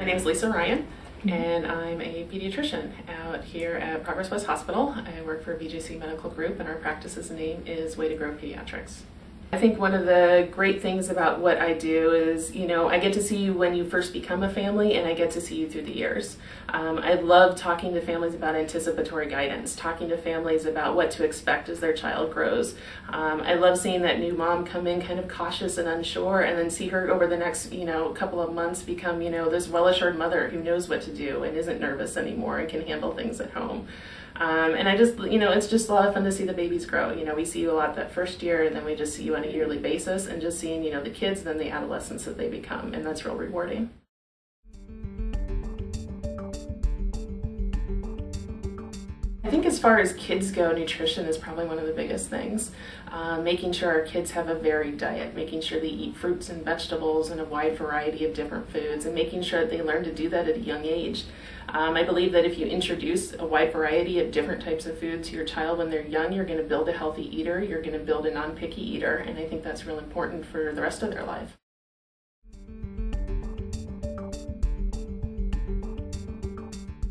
My name is Lisa Ryan, and I'm a pediatrician out here at Progress West Hospital. I work for BJC Medical Group, and our practice's name is Way to Grow Pediatrics. I think one of the great things about what I do is, I get to see you when you first become a family, and I get to see you through the years. I love talking to families about anticipatory guidance, talking to families about what to expect as their child grows. I love seeing that new mom come in kind of cautious and unsure, and then see her over the next, couple of months become, this well-assured mother who knows what to do and isn't nervous anymore and can handle things at home. And I just, it's just a lot of fun to see the babies grow. We see you a lot that first year, and then we just see you on a yearly basis, and just seeing, the kids, then the adolescents that they become, and that's real rewarding. I think as far as kids go, nutrition is probably one of the biggest things. Making sure our kids have a varied diet, making sure they eat fruits and vegetables and a wide variety of different foods, and making sure that they learn to do that at a young age. I believe that if you introduce a wide variety of different types of food to your child when they're young, you're going to build a healthy eater, you're going to build a non-picky eater, and I think that's real important for the rest of their life.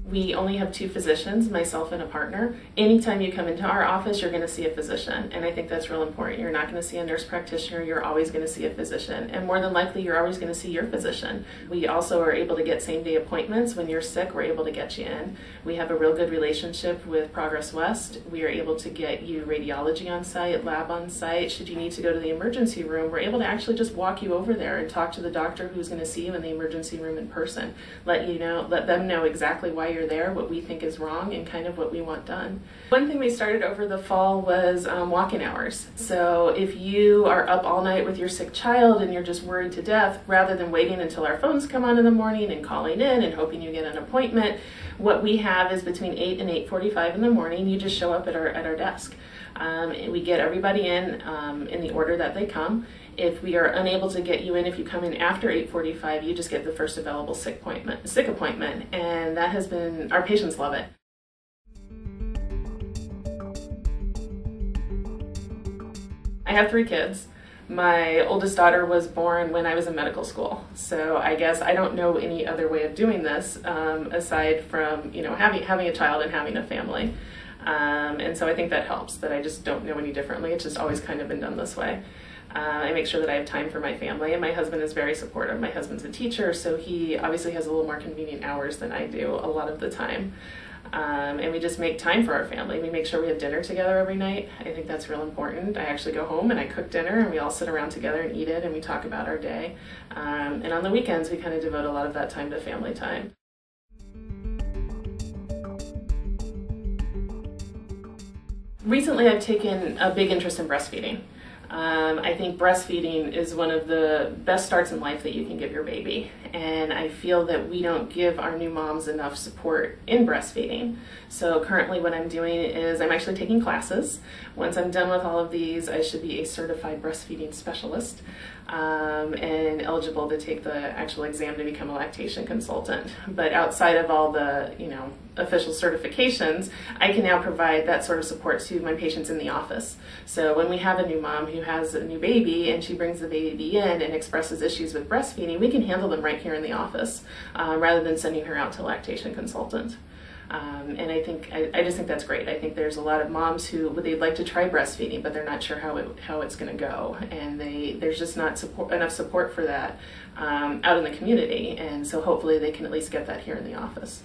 We only have 2 physicians, myself and a partner. Anytime you come into our office, you're going to see a physician, and I think that's real important. You're not going to see a nurse practitioner, you're always going to see a physician, and more than likely you're always going to see your physician. We also are able to get same-day appointments. When you're sick, we're able to get you in. We have a real good relationship with Progress West. We are able to get you radiology on site, lab on site. Should you need to go to the emergency room, we're able to actually just walk you over there and talk to the doctor who's going to see you in the emergency room in person. Let them know exactly why you're there, what we think is wrong, and kind of what we want done. One thing we started over the fall was walk-in hours. So if you are up all night with your sick child and you're just worried to death, rather than waiting until our phones come on in the morning and calling in and hoping you get an appointment, what we have is between 8 and 8:45 in the morning, you just show up at our desk. We get everybody in the order that they come. If we are unable to get you in, if you come in after 8:45, you just get the first available sick appointment, and that has been, our patients love it. I have 3 kids. My oldest daughter was born when I was in medical school, so I guess I don't know any other way of doing this aside from having a child and having a family. And so I think that helps, that I just don't know any differently. It's just always kind of been done this way. I make sure that I have time for my family, and my husband is very supportive. My husband's a teacher, so he obviously has a little more convenient hours than I do a lot of the time. And we just make time for our family. We make sure we have dinner together every night. I think that's real important. I actually go home and I cook dinner, and we all sit around together and eat it, and we talk about our day. And on the weekends, we kind of devote a lot of that time to family time. Recently, I've taken a big interest in breastfeeding. I think breastfeeding is one of the best starts in life that you can give your baby, and I feel that we don't give our new moms enough support in breastfeeding. So currently what I'm doing is I'm actually taking classes. Once I'm done with all of these, I should be a certified breastfeeding specialist and eligible to take the actual exam to become a lactation consultant. But outside of all the official certifications, I can now provide that sort of support to my patients in the office. So when we have a new mom who has a new baby and she brings the baby in and expresses issues with breastfeeding, we can handle them right here in the office rather than sending her out to a lactation consultant. And I just think that's great. I think there's a lot of moms who they'd like to try breastfeeding, but they're not sure how it's going to go, and there's just not enough support for that out in the community, and so hopefully they can at least get that here in the office.